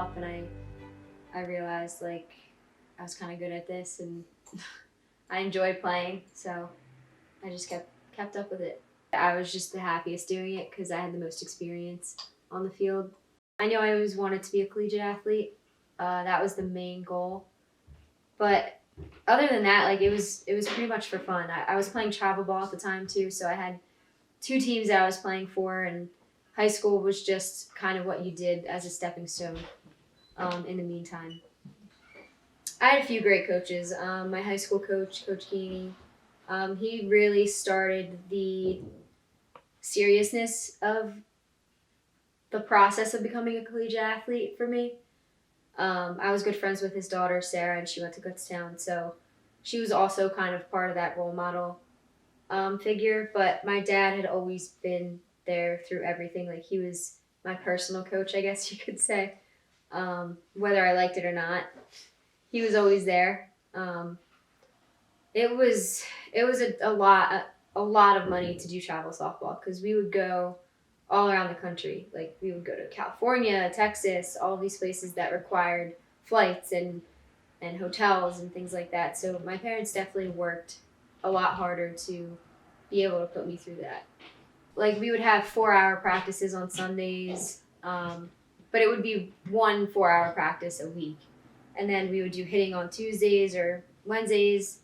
up, and I realized like I was kind of good at this, and I enjoyed playing, so I just kept up with it. I was just the happiest doing it because I had the most experience on the field. I knew I always wanted to be a collegiate athlete. That was the main goal. But other than that, like it was pretty much for fun. I was playing travel ball at the time too, so I had 2 teams that I was playing for, and high school was just kind of what you did as a stepping stone in the meantime. I had a few great coaches. My high school coach, Coach Keeney, he really started the seriousness of the process of becoming a collegiate athlete for me. I was good friends with his daughter, Sarah, and she went to Kutztown, so she was also kind of part of that role model figure, but my dad had always been there through everything. Like, he was my personal coach, I guess you could say. Whether I liked it or not, he was always there. It was a lot of money to do travel softball, because we would go all around the country. Like, we would go to California, Texas, all these places that required flights and hotels and things like that. So my parents definitely worked a lot harder to be able to put me through that. Like, we would have 4-hour practices on Sundays, but it would be 1 4-hour practice a week. And then we would do hitting on Tuesdays or Wednesdays.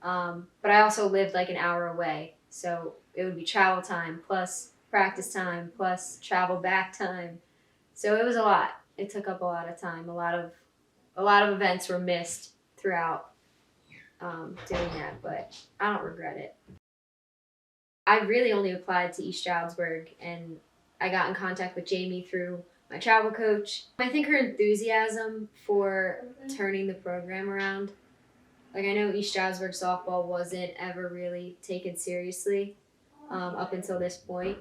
But I also lived like an hour away, so it would be travel time plus practice time plus travel back time. So it was a lot. It took up a lot of time. A lot of events were missed throughout doing that, but I don't regret it. I really only applied to East Stroudsburg, and I got in contact with Jamie through my travel coach. I think her enthusiasm for turning the program around. Like, I know East Stroudsburg softball wasn't ever really taken seriously up until this point.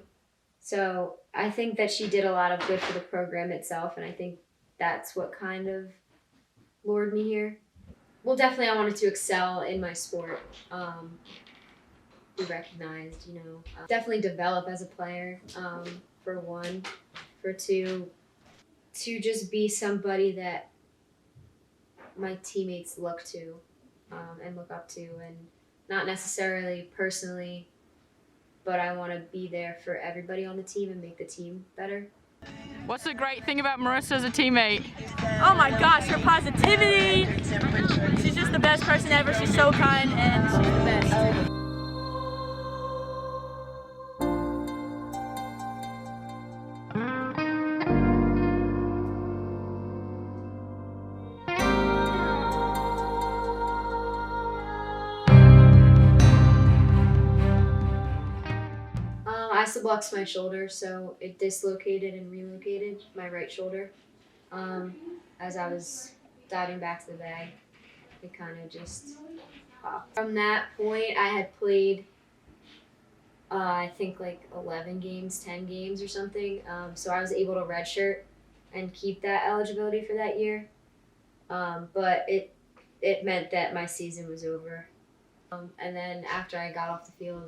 So I think that she did a lot of good for the program itself, and I think that's what kind of lured me here. Well, definitely I wanted to excel in my sport. Be recognized, definitely develop as a player, for one. For two, to just be somebody that my teammates look to and look up to, and not necessarily personally, but I want to be there for everybody on the team and make the team better. What's the great thing about Marissa as a teammate? Oh my gosh, her positivity. She's just the best person ever. She's so kind, and she's the best. I subluxed my shoulder, so it dislocated and relocated my right shoulder. As I was diving back to the bag, it kind of just popped. From that point, I had played, I think like 11 games, 10 games or something. So I was able to redshirt and keep that eligibility for that year. But it meant that my season was over. And then after I got off the field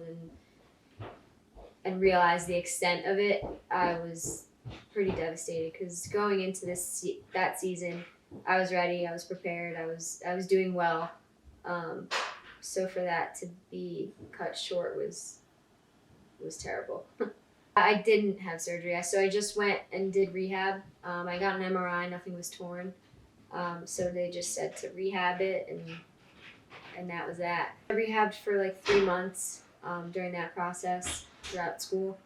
and realized the extent of it, I was pretty devastated, because going into that season, I was ready, I was prepared, I was doing well. So for that to be cut short was terrible. I didn't have surgery, so I just went and did rehab. I got an MRI, nothing was torn. So they just said to rehab it, and that was that. I rehabbed for like 3 months during that process throughout school.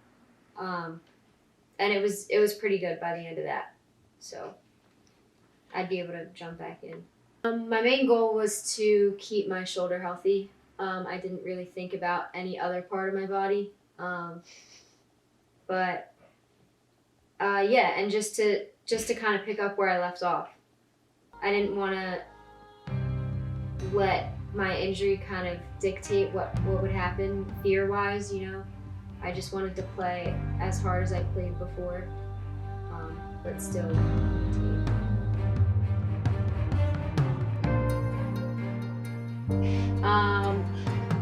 And it was pretty good by the end of that. So I'd be able to jump back in. My main goal was to keep my shoulder healthy. I didn't really think about any other part of my body. But yeah, and just to kind of pick up where I left off. I didn't want to let my injury kind of dictate what would happen fear-wise, I just wanted to play as hard as I played before, but still team.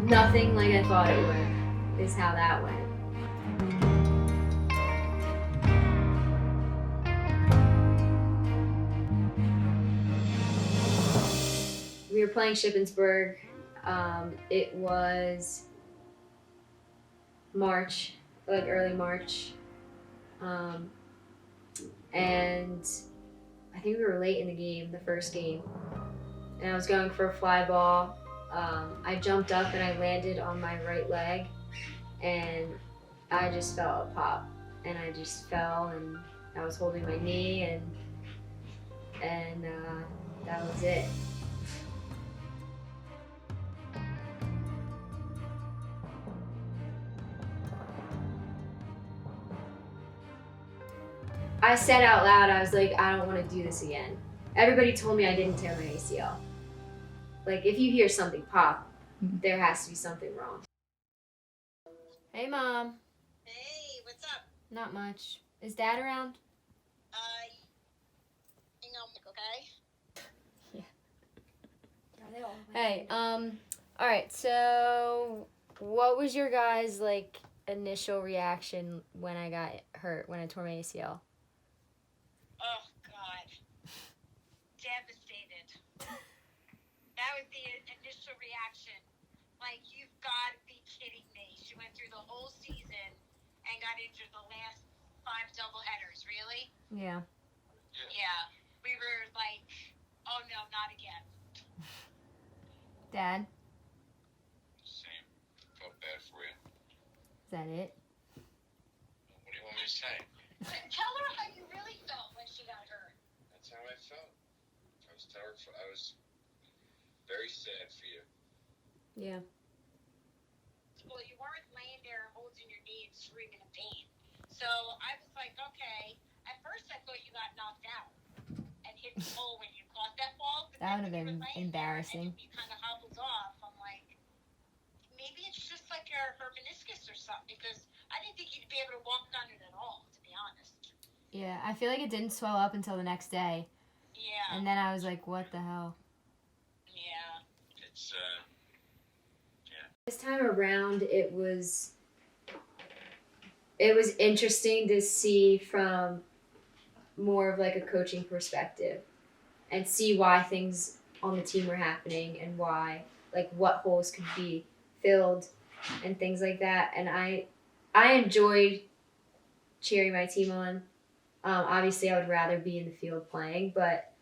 Nothing like I thought it would, is how that went. we were playing Shippensburg. It was March, like early March. And I think we were late in the game, the first game. And I was going for a fly ball. I jumped up and I landed on my right leg, and I just felt a pop. And I just fell, and I was holding my knee, and that was it. I said out loud, I was like, I don't want to do this again. Everybody told me I didn't tear my ACL. Like, if you hear something pop, there has to be something wrong. Hey, Mom. Hey, what's up? Not much. Is Dad around? Hang on, okay? Hey, all right, so what was your guys' like initial reaction when I got hurt, when I tore my ACL? Oh, God. Devastated. That was the initial reaction. Like, you've got to be kidding me. She went through the whole season and got injured the last 5 doubleheaders, really? Yeah. Yeah. We were like, oh, no, not again. Dad, Same. Felt bad for you. is that it? What do you want me to say? Tell her how you really felt when she got hurt. That's how I felt. I was terrified. I was very sad for you. Yeah. Well, you weren't laying there holding your knee and screaming in pain. So I was like, okay. At first, I thought you got knocked out and hit the pole when you caught that ball. But That would then have when you been were laying embarrassing. there and you kind of hobbled off. I'm like, maybe it's just like her meniscus or something, because I didn't think you'd be able to walk on it at all, to be honest. Yeah, I feel like it didn't swell up until the next day. Yeah. And then I was like, what the hell? Yeah. It's, This time around, it was interesting to see from more of like a coaching perspective and see why things on the team were happening and why, like, what holes could be filled and things like that. And I enjoyed cheering my team on. Obviously, I would rather be in the field playing, but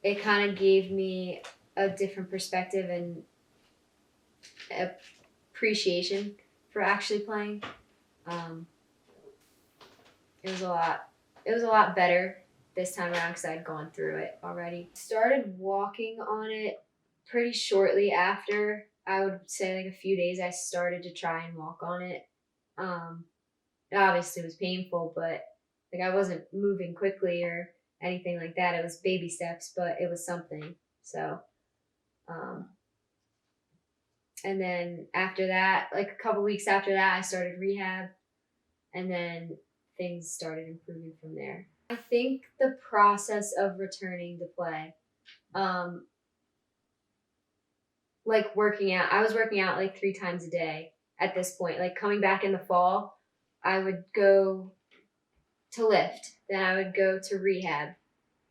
it kind of gave me a different perspective and appreciation for actually playing. It was a lot better this time around because I'd gone through it already. Started walking on it pretty shortly after. I would say like a few days I started to try and walk on it. It obviously was painful, but like I wasn't moving quickly or anything like that. It was baby steps, but it was something. So, and then after that, like a couple weeks after that, I started rehab, and then things started improving from there. I think the process of returning to play, like working out, I was working out like 3 times a day at this point. Like coming back in the fall, I would go to lift, then I would go to rehab,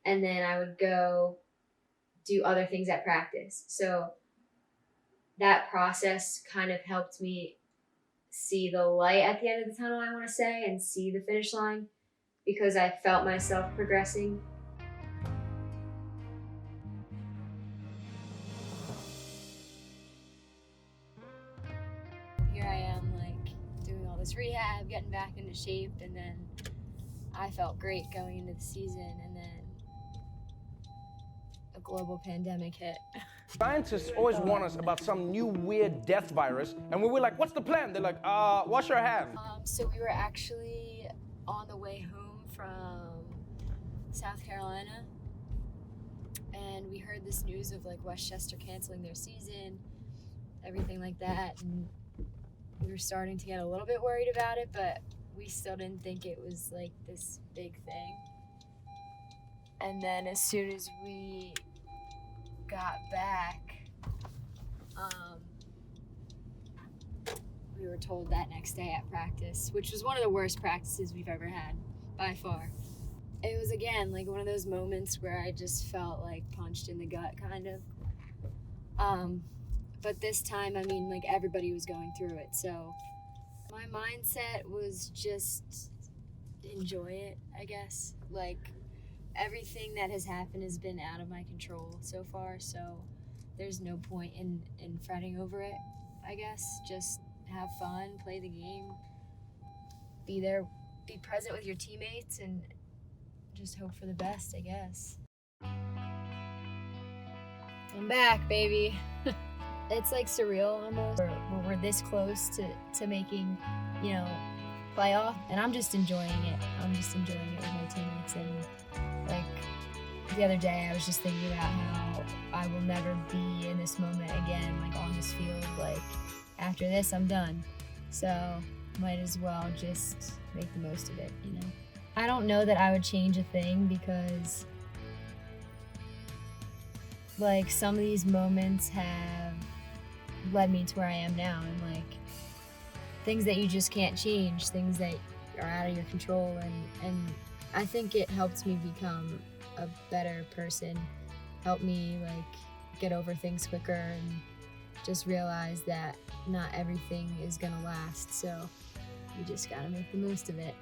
and then I would go do other things at practice. So that process kind of helped me see the light at the end of the tunnel, I want to say, and see the finish line because I felt myself progressing. Here I am, like, doing all this rehab, getting back into shape, and then I felt great going into the season, and then a global pandemic hit. Scientists always warn us about some new weird death virus, and we were like, what's the plan? They're like, wash your hands. So we were actually on the way home from South Carolina, and we heard this news of like Westchester canceling their season, everything like that, and we were starting to get a little bit worried about it, but we still didn't think it was like this big thing. And then as soon as we got back, we were told that next day at practice, which was one of the worst practices we've ever had, by far. It was, again, like one of those moments where I just felt like punched in the gut, kind of. But this time, I mean, like, everybody was going through it, so my mindset was just enjoy it, I guess. Like, everything that has happened has been out of my control so far, so there's no point in fretting over it, I guess. Just have fun, play the game, be there, be present with your teammates, and just hope for the best, I guess. I'm back, baby. It's like surreal almost. We're this close to making, you know, playoff, and I'm just enjoying it. I'm just enjoying it with my teammates. And like the other day, I was just thinking about how I will never be in this moment again, like on this field. Like after this, I'm done. So might as well just make the most of it, you know. I don't know that I would change a thing because like some of these moments have led me to where I am now, and like things that you just can't change, things that are out of your control, and I think it helped me become a better person, helped me like get over things quicker and just realize that not everything is gonna last, so you just gotta make the most of it.